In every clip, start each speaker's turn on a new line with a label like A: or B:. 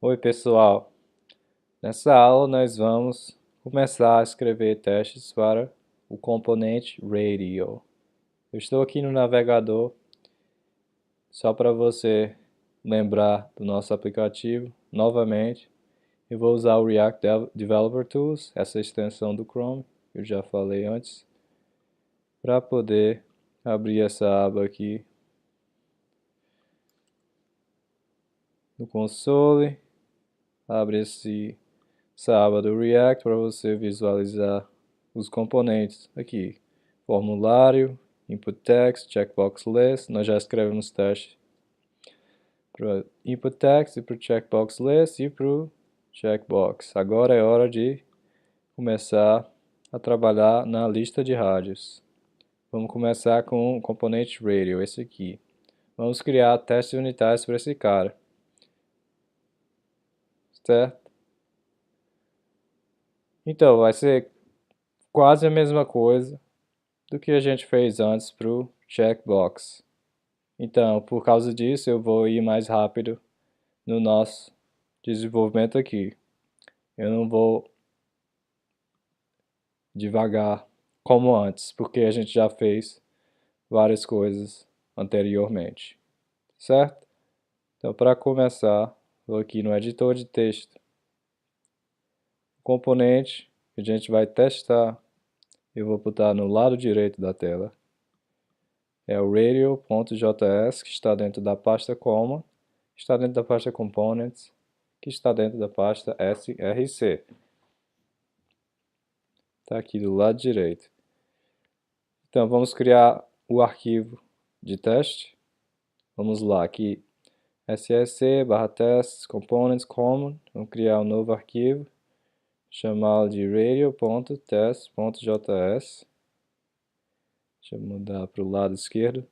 A: Oi pessoal, nessa aula nós vamos começar a escrever testes para o componente Radio. Eu estou aqui no navegador, só para você lembrar do nosso aplicativo novamente. Eu vou usar o React Developer Tools, essa extensão do Chrome, que eu já falei antes, para poder abrir essa aba aqui no console. Abre essa aba do React para você visualizar os componentes aqui. Formulário, input text, checkbox list. Nós já escrevemos teste para input text e para o checkbox list e para o checkbox. Agora é hora de começar a trabalhar na lista de rádios. Vamos começar com o componente radio, esse aqui. Vamos criar testes unitários para esse cara. Certo? Então, vai ser quase a mesma coisa do que a gente fez antes para o checkbox. Então, por causa disso, eu vou ir mais rápido no nosso desenvolvimento aqui. Eu não vou devagar como antes, porque a gente já fez várias coisas anteriormente, certo? Então, para começar, vou aqui no editor de texto. O componente que a gente vai testar, eu vou botar no lado direito da tela. É o radio.js, que está dentro da pasta common, está dentro da pasta components, que está dentro da pasta src. Está aqui do lado direito. Então vamos criar o arquivo de teste. Vamos lá, aqui src/tests components common. Vamos criar um novo arquivo, chamá-lo de radio.test.js. Deixa eu mudar para o lado esquerdo.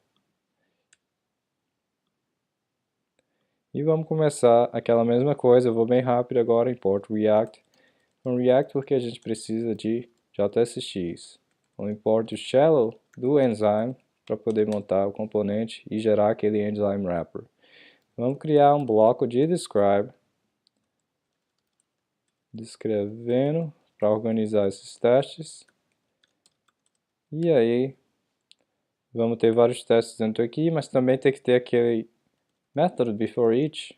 A: E vamos começar aquela mesma coisa. Eu vou bem rápido agora, importo React. Com React porque a gente precisa de JSX. Vamos import o shallow do enzyme para poder montar o componente e gerar aquele enzyme wrapper. Vamos criar um bloco de describe, descrevendo para organizar esses testes. E aí, vamos ter vários testes dentro aqui, mas também tem que ter aquele método before each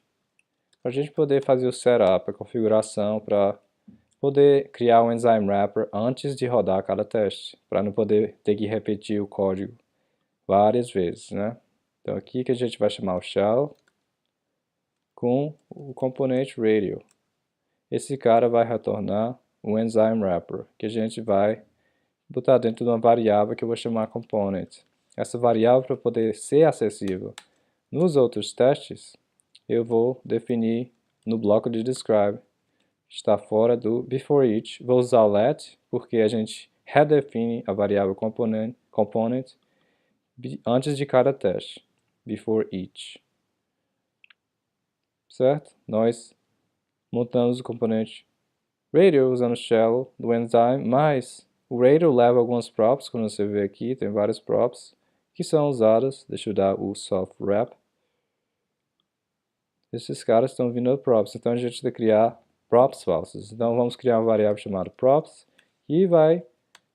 A: para a gente poder fazer o setup, a configuração para poder criar um enzyme wrapper antes de rodar cada teste, para não poder ter que repetir o código várias vezes, né? Então aqui que a gente vai chamar o shell com o componente radio. Esse cara vai retornar um enzyme wrapper, que a gente vai botar dentro de uma variável que eu vou chamar component. Essa variável, para poder ser acessível nos outros testes, eu vou definir no bloco de describe. Está fora do before each. Vou usar o let, porque a gente redefine a variável component antes de cada teste. Before each. Certo? Nós montamos o componente radio usando o shell do enzyme, mas o radio leva algumas props, como você vê aqui, tem várias props que são usadas. Deixa eu dar o soft wrap. Esses caras estão vindo props, então a gente tem que criar props falsas. Então vamos criar uma variável chamada props e vai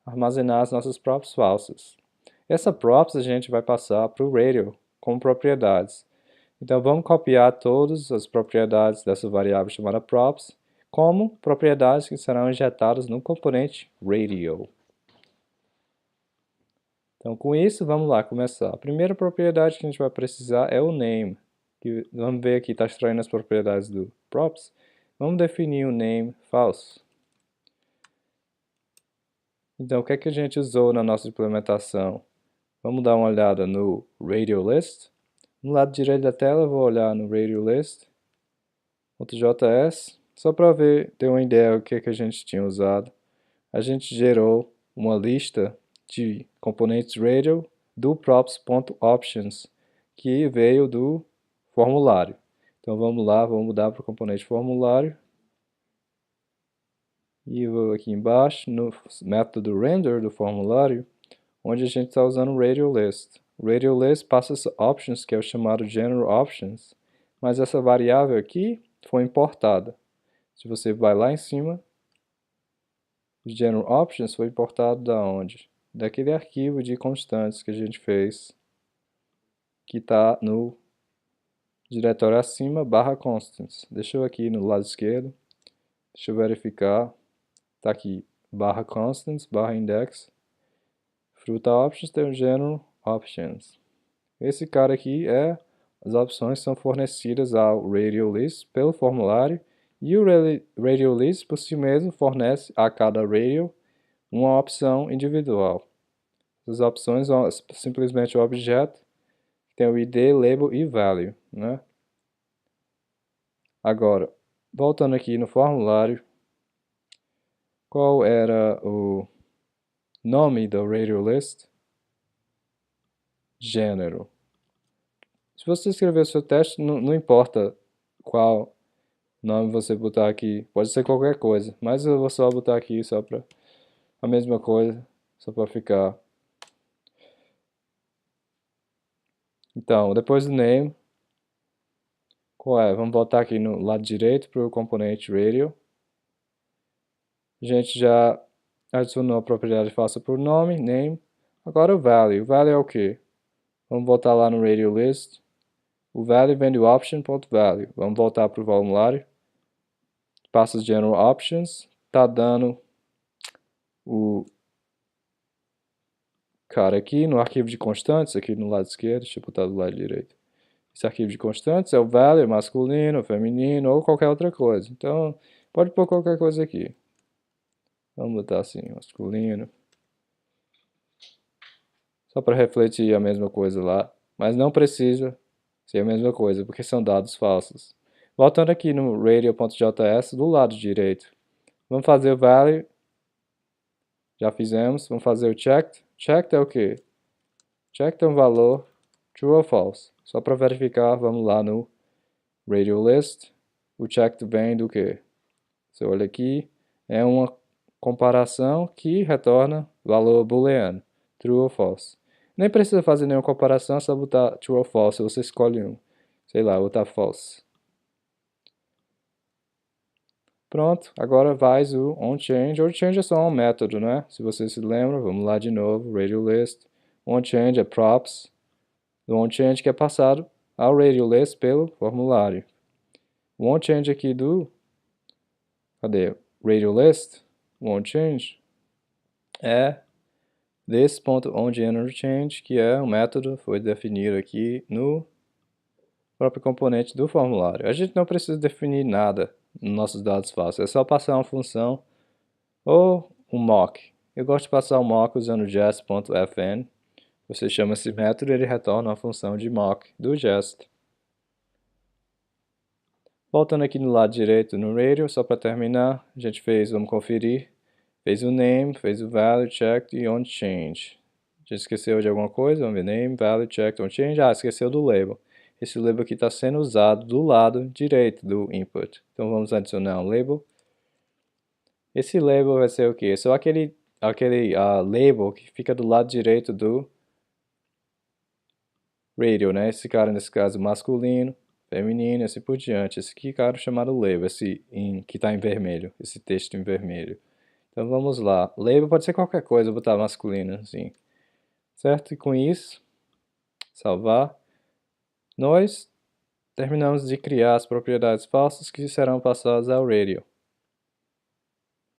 A: armazenar as nossas props falsas. Essa props a gente vai passar para o radio como propriedades. Então vamos copiar todas as propriedades dessa variável chamada props como propriedades que serão injetadas no componente radio. Então com isso vamos lá começar. A primeira propriedade que a gente vai precisar é o name. Vamos ver aqui, está extraindo as propriedades do props. Vamos definir o name falso. Então, o que é que a gente usou na nossa implementação? Vamos dar uma olhada no radio list. No lado direito da tela, eu vou olhar no radio list.js, só para ver, ter uma ideia do que é que a gente tinha usado. A gente gerou uma lista de componentes radio do props.options, que veio do formulário. Então vamos lá, vamos mudar para o componente formulário. E vou aqui embaixo no método render do formulário, onde a gente está usando o radio list. O radio list passa essa options, que é o chamado general options, mas essa variável aqui foi importada. Se você vai lá em cima, o General Options foi importado da onde? Daquele arquivo de constantes que a gente fez, que está no diretório acima, /constants. Deixa eu aqui no lado esquerdo, deixa eu verificar, está aqui, /constants, /index, fruta options tem o General Options. Esse cara aqui as opções são fornecidas ao radial_list pelo formulário, e o radial_list por si mesmo fornece a cada radial uma opção individual. As opções são simplesmente o objeto, tem o ID, label e value, né? Agora, voltando aqui no formulário, qual era o nome do radial_list? Gênero. Se você escrever o seu teste, não importa qual nome você botar aqui, pode ser qualquer coisa, mas eu vou só botar aqui só para a mesma coisa, só para ficar. Então, depois do name, qual é? Vamos voltar aqui no lado direito para o componente radial. A gente já adicionou a propriedade falsa por nome, name. Agora o value. O value é o quê? Vamos voltar lá no radial_list. O value vem do option.value. Vamos voltar para o formulário. Passa os general options. Está dando o cara aqui no arquivo de constantes, aqui no lado esquerdo. Deixa eu botar do lado direito. Esse arquivo de constantes é o value masculino, feminino ou qualquer outra coisa. Então, pode pôr qualquer coisa aqui. Vamos botar assim, masculino. Só para refletir a mesma coisa lá. Mas não precisa ser a mesma coisa, porque são dados falsos. Voltando aqui no radial.js do lado direito. Vamos fazer o value. Já fizemos. Vamos fazer o checked. Checked é o quê? Checked é um valor true ou false. Só para verificar, vamos lá no radial_list. O checked vem do quê? Você olha aqui, é uma comparação que retorna valor booleano, true ou false. Nem precisa fazer nenhuma comparação, é só botar true ou false, você escolhe um. Sei lá, vou botar false. Pronto, agora vai o onChange. OnChange é só um método, né? Se você se lembra, vamos lá de novo, radial_list. OnChange é props do onChange que é passado ao radial_list pelo formulário. O onChange aqui do... Cadê? Radial_list, o onChange, é this.onGeneralChange, que é um método, foi definido aqui no próprio componente do formulário. A gente não precisa definir nada nos nossos dados fáceis, é só passar uma função ou um mock. Eu gosto de passar um mock usando jest.fn. Você chama esse método e ele retorna uma função de mock do jest. Voltando aqui no lado direito no radial, só para terminar, a gente fez, vamos conferir, fez o name, fez o value, checked e onChange. Já esqueceu de alguma coisa? Vamos ver, name, value, checked, onChange. Ah, esqueceu do label. Esse label aqui está sendo usado do lado direito do input. Então vamos adicionar um label. Esse label vai ser o quê? É só aquele label que fica do lado direito do radial, né? Esse cara, nesse caso, masculino, feminino e assim por diante. Esse aqui, cara, chamado label, que está em vermelho, esse texto em vermelho. Então vamos lá. Label pode ser qualquer coisa, vou botar masculino, assim. Certo? E com isso, salvar. Nós terminamos de criar as propriedades falsas que serão passadas ao radial.